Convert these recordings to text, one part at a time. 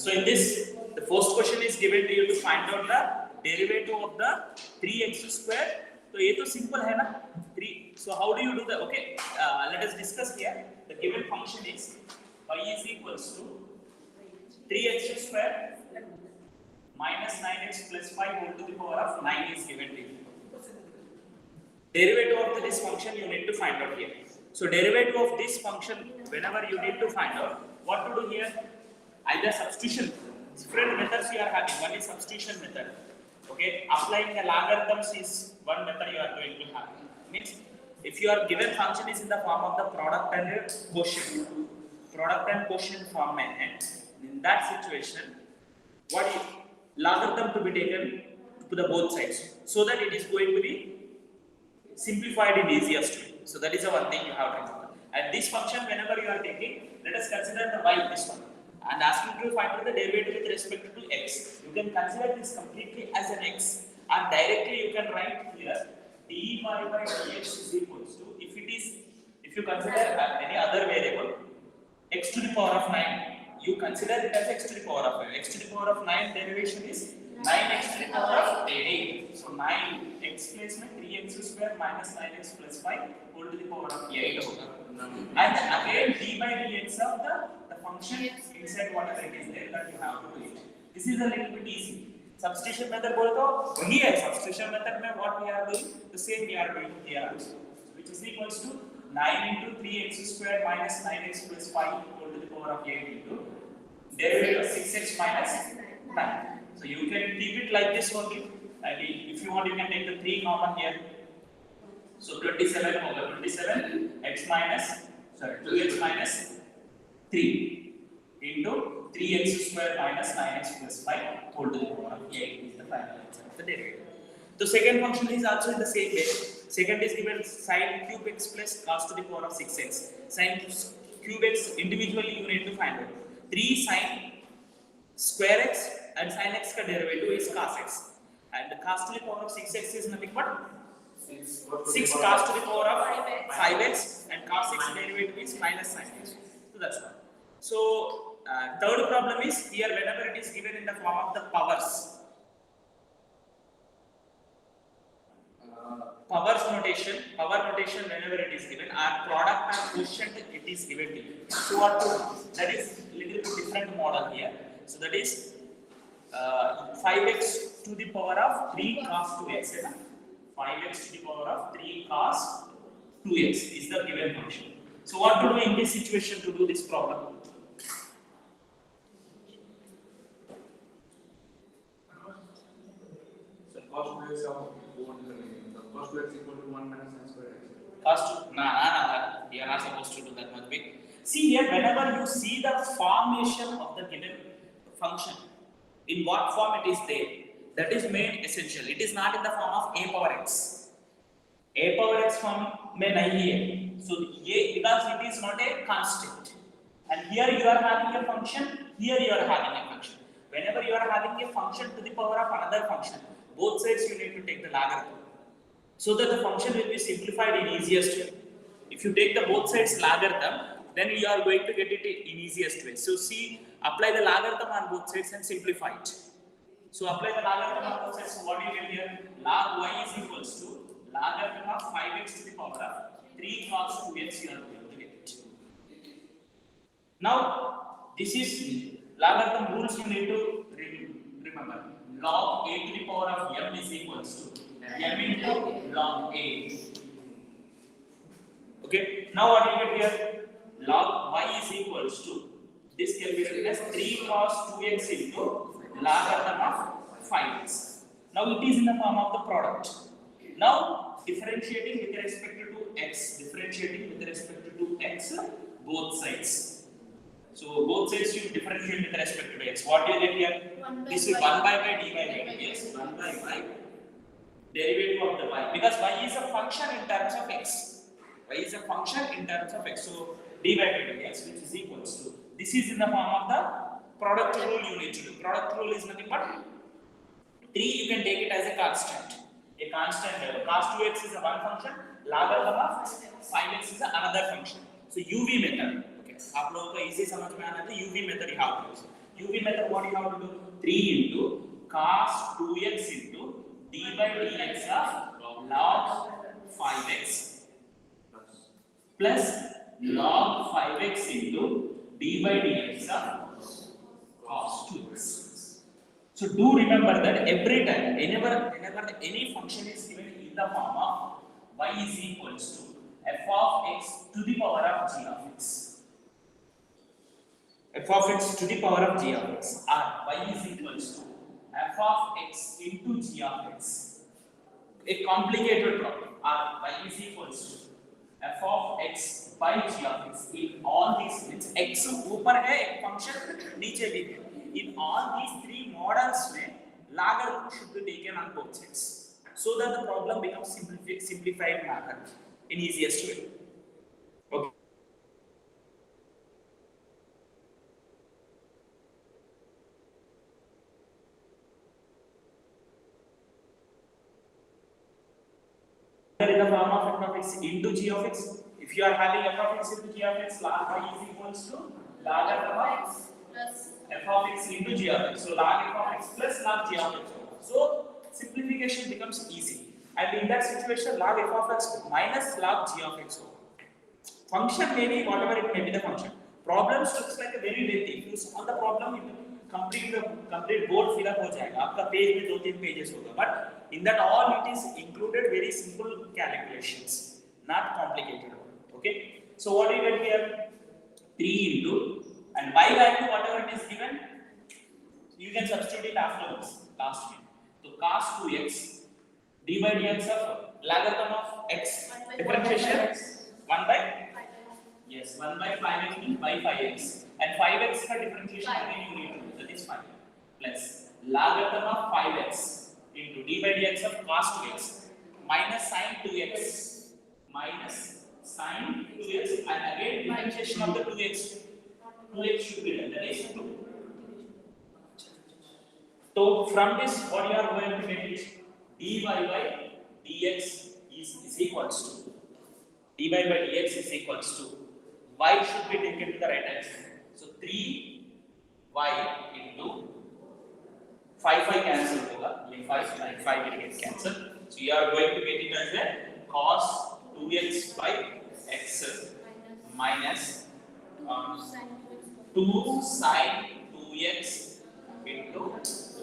So in this, the first question is given to you to find out the derivative of the 3x square. So ये तो simple है ना 3. So how do you do that? Okay, let us discuss here. The given function is y is equals to 3x square minus 9x plus 5 whole to the power of 9 is given to you. Derivative of this function you need to find out here. So derivative of this function, whenever you need to find out, what to do here? Either substitution. Different methods you are having. One is substitution method. Okay, applying the logarithms is one method you are going to have. Means if your given function is in the form of the product and quotient format, in that situation, what is logarithm to be taken to the both sides, so that it is going to be simplified in easiest way. So that is the one thing you have to remember. And this function, whenever you are taking, let us consider the y, this one, and asking to find out the derivative with respect to x. You can consider this completely as an x, and directly you can write here dy by dx is equals to, if you consider any other variable, x to the power of 9, you consider it as x to the power of 5. X to the power of 9 derivation is 9x to the power of 8. So 9x place में 3x square minus 9x plus 5 whole to the power of 8 होगा. And again d by dx of the function inside whatever it is there that you have to do it. This is a little bit easy. Substitution method बोले तो वही है. Substitution method में what we are doing, the same we are doing here also, which is equals to 9 into 3x square minus 9x plus 5 whole to the power of 8 into derivative of 6x minus 9. So you can keep it like this only. And if you want, you can take the 3 common here. So 27 over 27 x minus 2x minus 3 into 3x square minus 9x plus 5 whole to the power of 8 is the final answer of the derivative. The second function is also in the same way. Second is given sin cube x plus cos to the power of 6x. Sin cube x individually you need to find out. 3 sin square x and sin x का derivative is cos x, and the cos to the power of 6x is nothing but 6 cos to the power of 5x, and cos x derivative is minus sin x. So that's one. So third problem is here, whenever it is given in the form of the powers, power notation whenever it is given, our product and quotient it is given to you. So what to do? That is little bit different model here. So that is 5x to the power of 3 cos 2x. 5x to the power of 3 cos 2x is the given function. So what to do in this situation to do this problem? So cos 2x cos 2x equal to 1 minus sin square x. Cos 2, nah, we are not supposed to do that much big. See here, whenever you see the formation of the given function, in what form it is there, that is made essential. It is not in the form of a power x. A power x form में नहीं है. So ये because it is not a constant. And here you are having a function. Here you are having a function. Whenever you are having a function to the power of another function, both sides you need to take the logarithm, so that the function will be simplified in easiest way. If you take the both sides logarithm, then you are going to get it in easiest way. So see, apply the logarithm on both sides and simplify it. So apply the logarithm on both sides. So what you get here? Log y is equals to logarithm of 5x to the power of 3 cos 2x. You are going to get it. Now this is logarithm rules you need to remember. Log a to the power of m is equals to m into log a. Okay. Now what you get here? Log y is equals to, this can be written as 3 cos 2x into logarithm of 5x. Now it is in the form of the product. Now differentiating with respect to x, both sides. So both sides you differentiate with respect to x. What do you get here? This is 1 by dy by dt. Yes, 1 by y derivative of the y, because y is a function in terms of x. Y is a function in terms of x. So dy by dx, which is equals to, this is in the form of the product rule you need to do. Product rule is nothing but 3, you can take it as a constant. A constant level. Cos 2x is a one function, logarithm of 5x is another function. So UV method. Okay. आप लोगों को easy समझ में आना है तो UV method यहाँ पे use. UV method, what you have to do? 3 into cos 2x into d by dx of log 5x plus log 5x into d by dx of cos 2x. So do remember that every time, whenever any function is given in the form of y is equals to f of x to the power of g of x. F of x to the power of g of x, or y is equals to f of x into g of x. A complicated problem, or y is equals to f of x by g of x. In all these, means x ऊपर है एक function नीचे भी है. In all these three models में logarithm should be taken on both sides, so that the problem becomes simplified manner in easiest way. Okay. In the form of f of x into g of x. If you are having f of x into g of x, log y is equals to log f of x plus f of x into g of x. So log f of x plus log g of x. So simplification becomes easy. And in that situation, log f of x minus log g of x. Function may be whatever it may be the function. Problems looks like a very lengthy. If you solve the problem, complete board fill up हो जाएगा. आपका page में 2-3 pages होगा. But in that all it is included very simple calculations, not complicated. Okay. So what do you get here? 3 into and y value whatever it is given, you can substitute it afterwards. Last one. So cos 2x d by dx of logarithm of x differentiation 1 by yes 1 by 5x by 5x and 5x का differentiation again you need to do, that is 5 plus logarithm of 5x into d by dx of cos 2x minus sin 2x minus sin 2x and again differentiation of the 2x should be done, that is 2. So from this what you are going to get is dy by dx is equals to dy by dx is equals to y should be taken to the right hand side. So 3y into 5 cancel होगा, ये 5 will get cancelled. So you are going to get it as a cos 2x by x minus 2 sin 2x into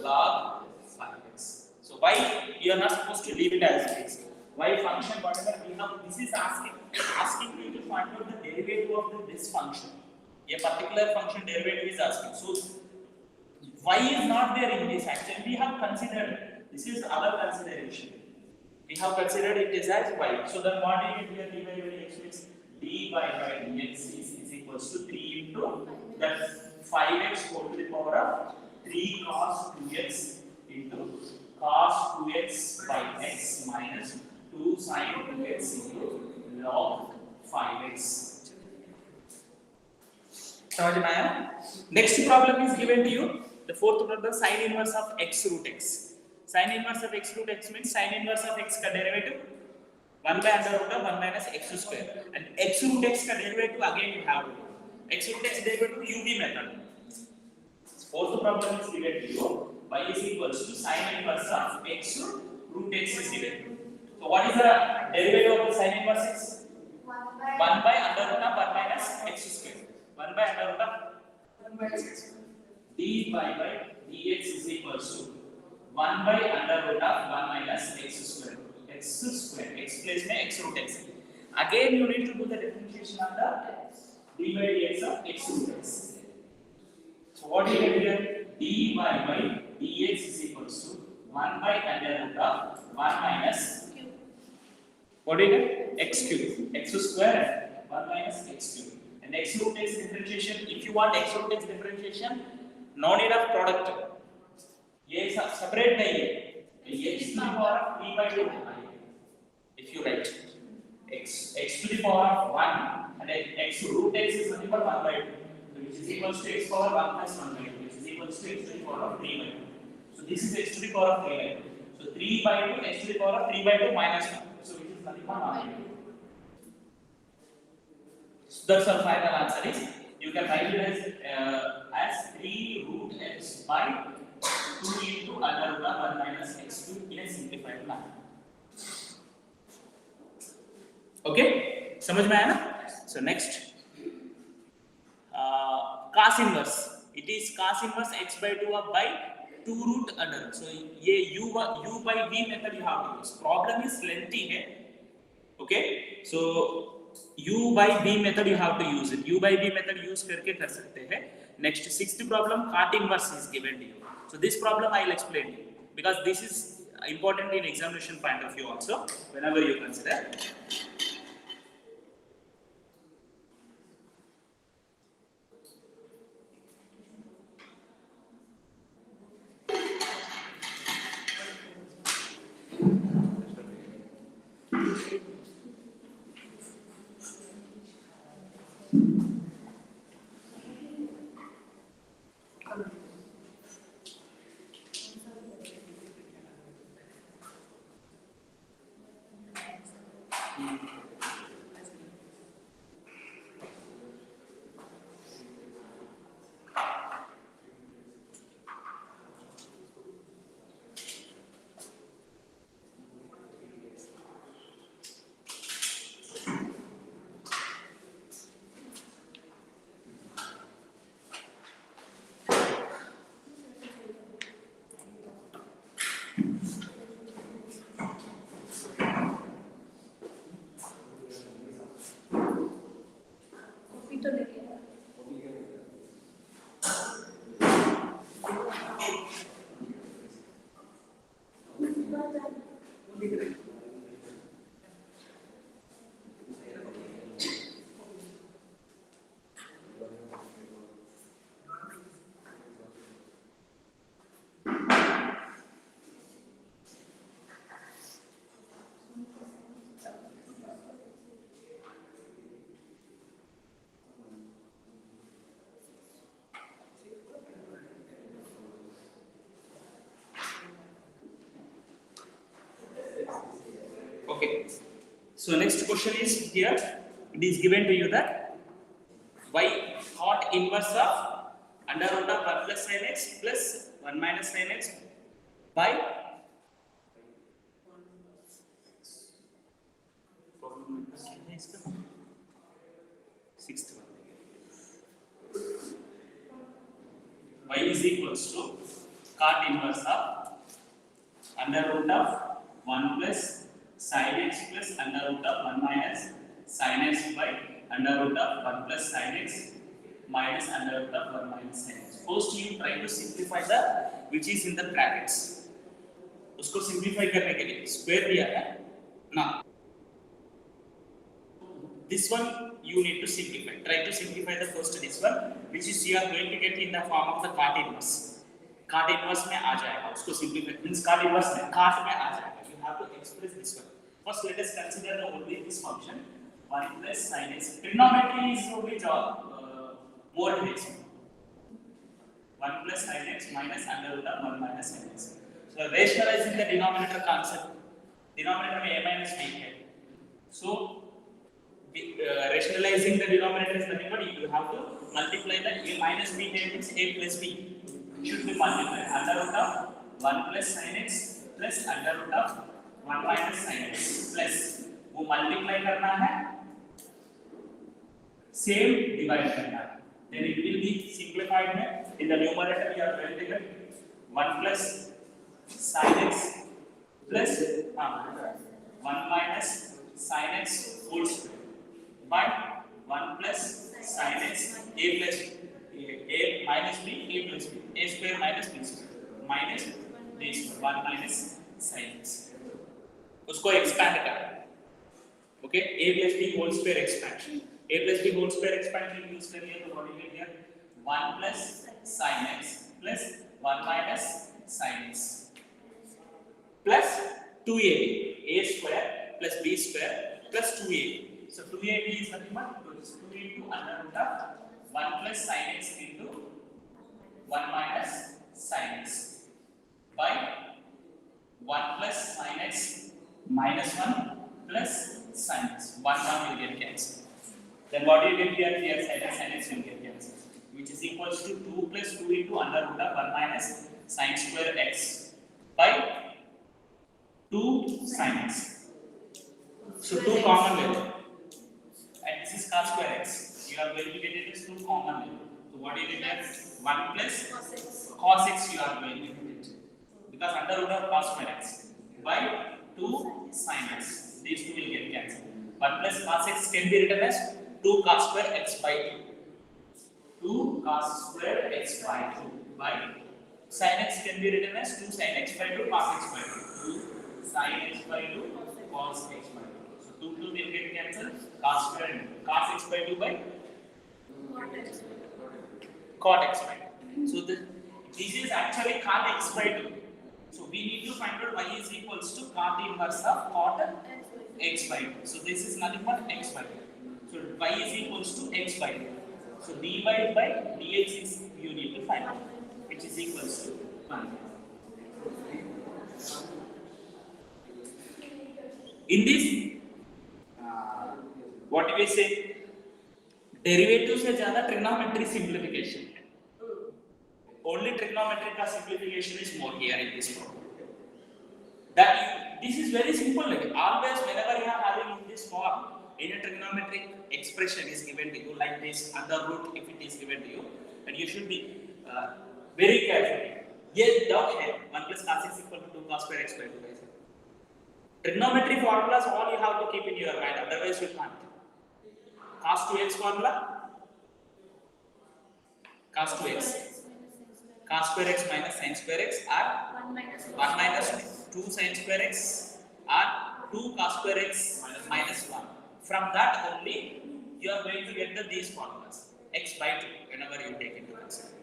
log 5x. So why you are not supposed to leave it as it is. Why function whatever we have, this is asking you to find out the derivative of this function. A particular function derivative is asking. So y is not there in this. Actually we have considered, this is our consideration. We have considered it is as y. So then what do you get here? dy by dx means dy by dx is equals to 3 into that 5x whole to the power of 3 cos 2x into cos 2x by x minus 2 sin 2x into log 5x. समझ में आया? Next problem is given to you. The fourth problem, sin inverse of x root x. Sin inverse of x root x means sin inverse of x का derivative 1 by under root of 1 minus x square. And x root x का derivative again you have x root x derivative UV method. Fourth problem is given to you. Y is equals to sin inverse of x root x is given. So what is the derivative of the sin inverse x? 1 by under root of 1 minus x square. 1 by under root of 1 by x. dy by dx is equals to 1 by under root of 1 minus x square. X square. X place में x root x. Again you need to do the differentiation of the dy by dx of x root x. So what do you get here? dy by dx is equals to 1 by under root of 1 minus what do you get? X cube. X square and 1 minus x cube. And x root x differentiation, if you want x root x differentiation, no need of product. ये separate नहीं है. ये x to the power of 3 by 2. If you write x to the power of 1 and x root x is nothing but 1 by 2. So which is equals to x power 1 plus 1 by 2. Which is equals to x to the power of 3 by 2. So this is x to the power of 3 by 2. So 3 by 2 x to the power of 3 by 2 minus 1. So which is nothing but 1 by 2. So that's our final answer is, you can write it as 3 root by 2 into under root of 1 minus x cube in a simplified manner. Okay, समझ में आया ना? So next, cos inverse. It is cos inverse x by 2 of by 2 root under. So ये u by v method you have to use. Problem is lengthy है. Okay, so u by v method you have to use it. U by v method use करके कर सकते हैं. Next, sixth problem, cot inverse is given to you. So this problem I will explain to you because this is important in examination point of view also. Whenever you consider. Okay, so next question is here. It is given to you that y cot inverse of under root of 1 plus sin x plus 1 minus sin x by sixth one. Y is equals to cot inverse of under root of 1 plus sin x plus under root of 1 minus sin x by under root of 1 plus sin x minus under root of 1 minus sin x. First you try to simplify the which is in the brackets. उसको simplify करने के लिए square दिया है ना. This one you need to simplify. Try to simplify the first this one which is you are going to get in the form of the cot inverse. Cot inverse में आ जाएगा. उसको simplify means cot inverse में cot में आ जाएगा. You have to express this one. First, let us consider only this function 1 plus sin x. Trigonometry is only more basic. 1 plus sin x minus under root of 1 minus sin x. So rationalizing the denominator concept. Denominator में a minus b है. So rationalizing the denominator is nothing but you have to multiply the a minus b times a plus b. Should be multiplied under root of 1 plus sin x plus under root of 1 minus sin x plus वो multiply करना है same divide करना है then it will be simplified में in the numerator you are going to get 1 plus sin x plus 1 minus sin x whole square by 1 plus sin x a plus a minus b a plus b a square minus b square minus b square 1 minus sin x उसको expand करना है. Okay, a plus b whole square expansion. a plus b whole square expansion use करिए तो what will hear 1 plus sin x plus 1 minus sin x plus 2ab a square plus b square plus 2ab. So 2ab is nothing but 2 into under root of 1 plus sin x into 1 minus sin x by 1 plus sin x minus 1 plus sin x. 1 will get cancelled. Then what do you get here? Here sin x will get cancelled. which is equals to 2 plus 2 into under root of 1 minus sin square x by 2 sin x. So 2 common level, and this is cos square x. You are going to get it as 2 common level. So what do you get as 1 plus cos x you are going to get it, because under root of cos square x by 2 sin x. These two will get cancelled. 1 plus cos x can be written as 2 cos square x by 2. 2 cos square x by 2 by sin x can be written as 2 sin x by 2 cos x by 2. 2 sin x by 2 cos x by 2. So 2 will get cancelled. Cos square and cos x by 2 by cot x by 2. So this is actually cot x by 2. So we need to find out y is equals to cot inverse of cot x by 2. So this is nothing but x by 2. So y is equals to x by 2. So dy by dx is you need to find out, which is equals to 1. In this, what do we say? Derivative से ज़्यादा trigonometry simplification. Only trigonometry का simplification is more here in this problem. This is very simple. Like always, whenever you are having in this form, any trigonometric expression is given to you, like this under root, if it is given to you, and you should be very careful. ये doubt है 1 plus cos x equal to 2 cos square x by 2. Trigonometry formulas all you have to keep in your mind, otherwise you can't. Cos 2x formula, cos 2x, cos square x minus sin square x are 1 minus 2 sin square x are 2 cos square x minus 1. From that only you are going to get these formulas, x by 2 whenever you take into consideration.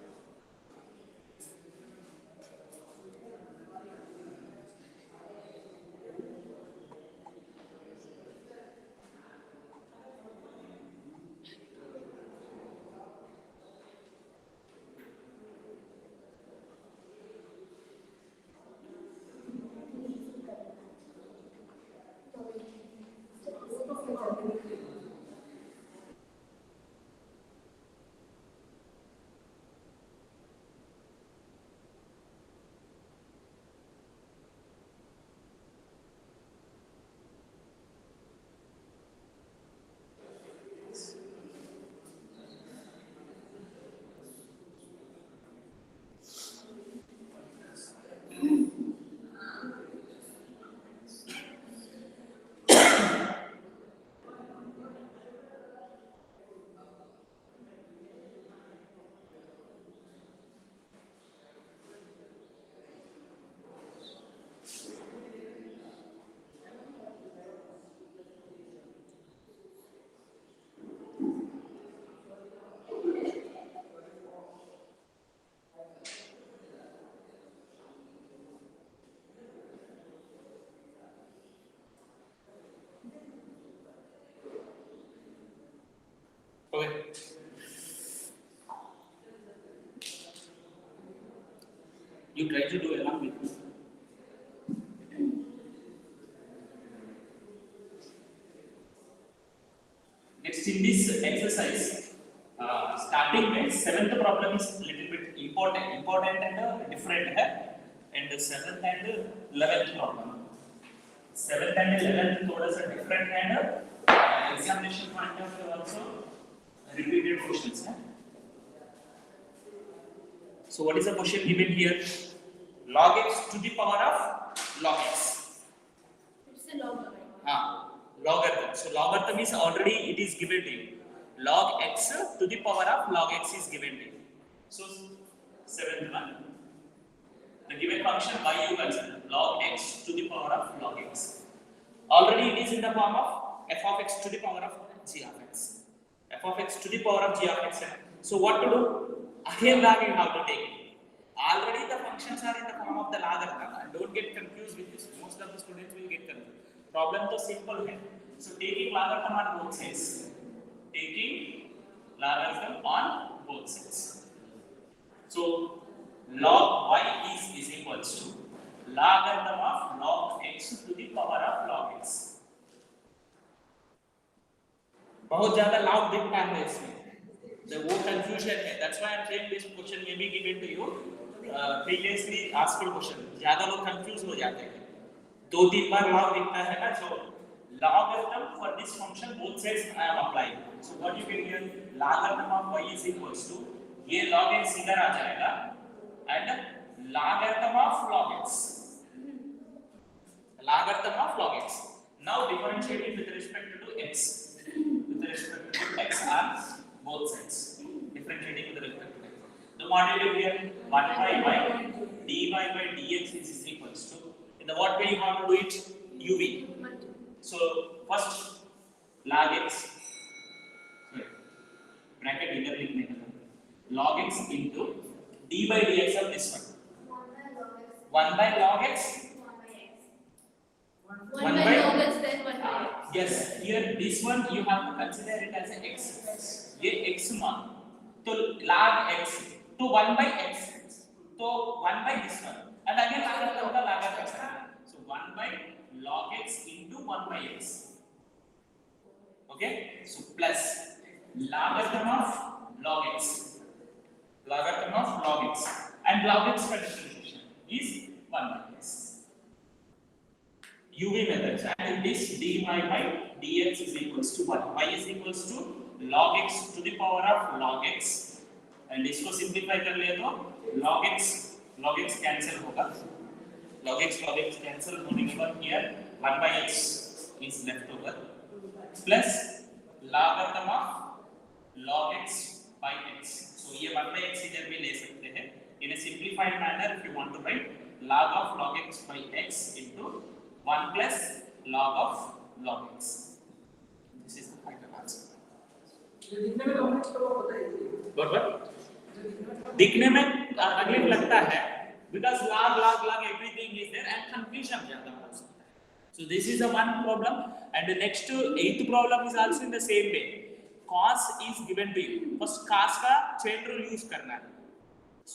Okay. You try to do along with me. Next in this exercise, starting with 7th problem is little bit important and different and 7th and 11th problem. 7th and 11th thoda sa different and examination point of view also repeated questions. So what is the question given here? Log x to the power of log x. It's a logarithm. Logarithm. So logarithm is already it is given to you. Log x to the power of log x is given to you. So 7th one. The given function y you consider log x to the power of log x. Already it is in the form of f of x to the power of g of x. F of x to the power of g of x. So what to do? Again log you have to take it. Already the functions are in the form of the logarithm. And don't get confused with this. Most of the students will get confused. Problem तो simple है. So taking logarithm on both sides. Taking logarithm on both sides. So log y is equals to logarithm of log x to the power of log x. बहुत ज़्यादा log दिखता है इसमें. वो confusion है. That's why I'm saying this question may be given to you. Previously asked question. ज़्यादा लोग confuse हो जाते हैं. 2-3 बार log दिखता है ना, so logarithm for this function both sides I am applying. So what you get here, logarithm of y is equals to ये log x इधर आ जाएगा and logarithm of log x. Logarithm of log x. Now differentiating with respect to x. With respect to x on both sides. Differentiating with respect to x. The model here 1 by dy by dx is equals to. In the what way you have to do it? UV. So first log x. Sorry. Bracket इधर लिखने का. Log x into d by dx of this one. 1 by log x. 1 by log x then 1 by x. Yes, here this one you have to consider it as a x. ये x मान तो log x to 1 by x तो 1 by this one and again logarithm का logarithm है. So 1 by log x into 1 by x. Okay, so plus logarithm of log x. Logarithm of log x and log x का differentiation is 1 by x. UV methods and this dy by dx is equals to what? Y is equals to log x to the power of log x and इसको simplify कर ले तो log x cancel होगा. Log x cancel होने के बाद here 1 by x is left over plus logarithm of log x by x. So ये 1 by x इधर भी ले सकते हैं. In a simplified manner, if you want to write log of log x by x into 1 plus log of log x. This is the final answer. दिखने में अगले लगता है because log everything is there and confusion ज़्यादा हो सकता है. So this is the one problem and the next 8th problem is also in the same way. Cos is given to you. First cos का chain rule use करना है.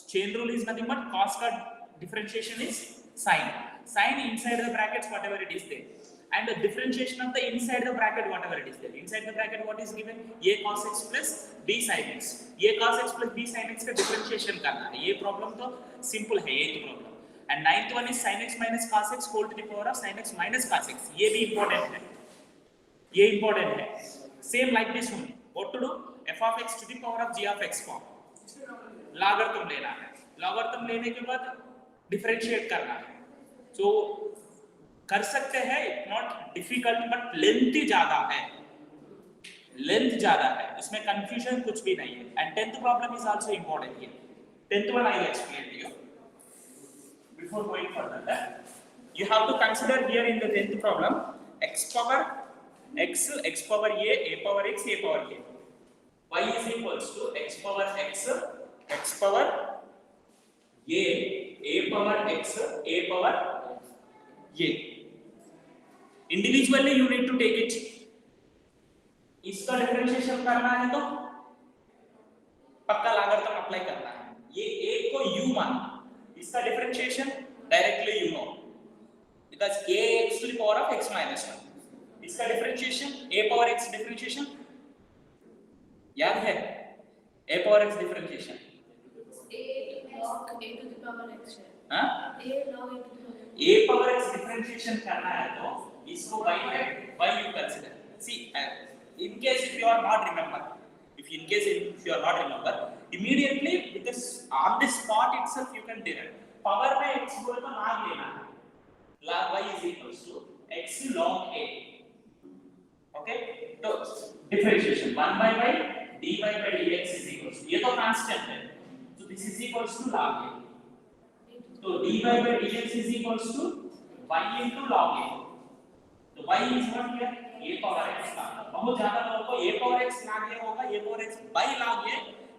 Chain rule is nothing but cos का differentiation is sin. Sin inside the brackets whatever it is there and the differentiation of the inside the bracket whatever it is there. Inside the bracket what is given? A cos x plus b sin x. A cos x plus b sin x का differentiation करना है. ये problem तो simple है, ये तो problem. And 9th one is sin x minus cos x whole to the power of sin x minus cos x. ये भी important है. ये important है. Same like this one. What to do? F of x to the power of g of x form. Logarithm लेना है. Logarithm लेने के बाद differentiate करना है. So कर सकते हैं, नॉट डिफिकल्ट बट लेंथ ज्यादा है. लेंथ ज्यादा है, इसमें कंफ्यूजन कुछ भी नहीं है. And 10th problem is also important here. 10th one I will explain to you. Before going further, that you have to consider here in the 10th problem x power x, x power a power x, a power a. Y is equals to x power x, x power a power x, a power a. Individually you need to take it. इसका differentiation करना है तो पक्का logarithm apply करना है. ये a को u मान, इसका differentiation directly you know because a x to the power of x minus 1. इसका differentiation a power x differentiation याद है? a power x differentiation a log a to the power x है. हाँ? a log a to the power x. a power x differentiation करना है तो इसको y you consider. See, in case if you are not remember, if you are not remember, immediately because on the spot itself you can derive. Power में x बोले तो log लेना है. Log y is equals to x log a. Okay? तो differentiation 1 by y dy by dx is equals to ये तो constant है. So this is equals to log a. तो dy by dx is equals to y into log a. तो y is what here? a power x का. बहुत ज्यादा लोगों को a power x log a होगा, a power x by log a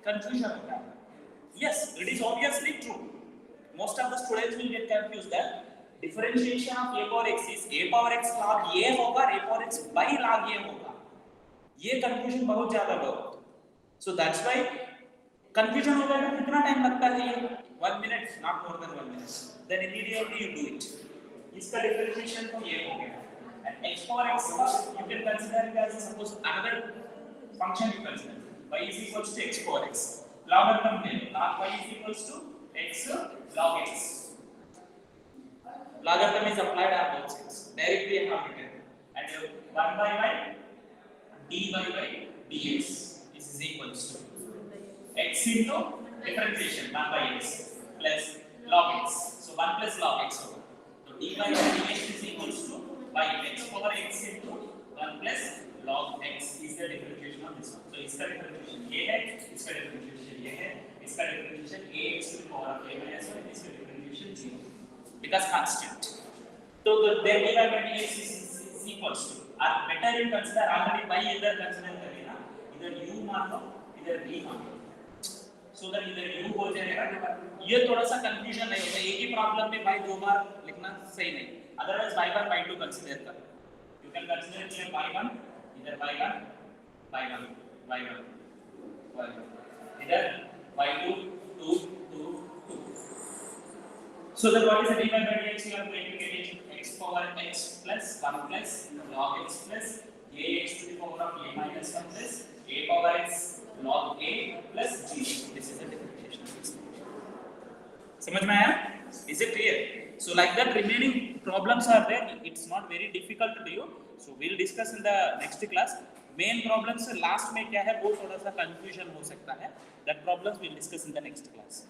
confusion होता है. Yes, it is obviously true. Most of the students will get confused that differentiation of a power x is a power x log a होगा, a power x by log a होगा. ये confusion बहुत ज्यादा लोग. So that's why confusion हो जाएगा. कितना time लगता है ये? 1 minute, not more than 1 minute. Then immediately you do it. इसका differentiation तो ये हो गया. And x power x you can consider it as suppose another function you consider. y is equals to x power x. Logarithm ले लो, log y is equals to x log x. Logarithm is applied on both sides. Directly I have written, and 1 by y dy by dx is equals to x into differentiation 1 by x plus log x. So 1 plus log x होगा. So dy by dx is equals to by x power x into 1 plus log x is the differentiation of this one. So इसका differentiation ये है, इसका differentiation ये है, इसका differentiation ax to the power of a minus 1, इसका differentiation 0 because constant. So the then dy by dx is equals to, or better you consider already by इधर consider करें ना, इधर u मान लो, इधर v मान लो. So that इधर u हो जाएगा. ये थोड़ा सा confusion नहीं होता. एक ही problem में by दो बार लिखना सही नहीं. Otherwise y1 y2 consider कर. You can consider here y1, इधर y1, y1, y1, y1. इधर y2, 2, 2, 2. So that what is the dy by dx? You are going to get it x power x plus 1 plus log x plus ax to the power of a minus 1 plus a power x log a plus g. This is the differentiation. समझ में आया? Is it clear? So like that remaining problems are there. It's not very difficult to do. So we'll discuss in the next class. Main problems last में क्या है वो थोड़ा सा confusion हो सकता है. That problems we'll discuss in the next class.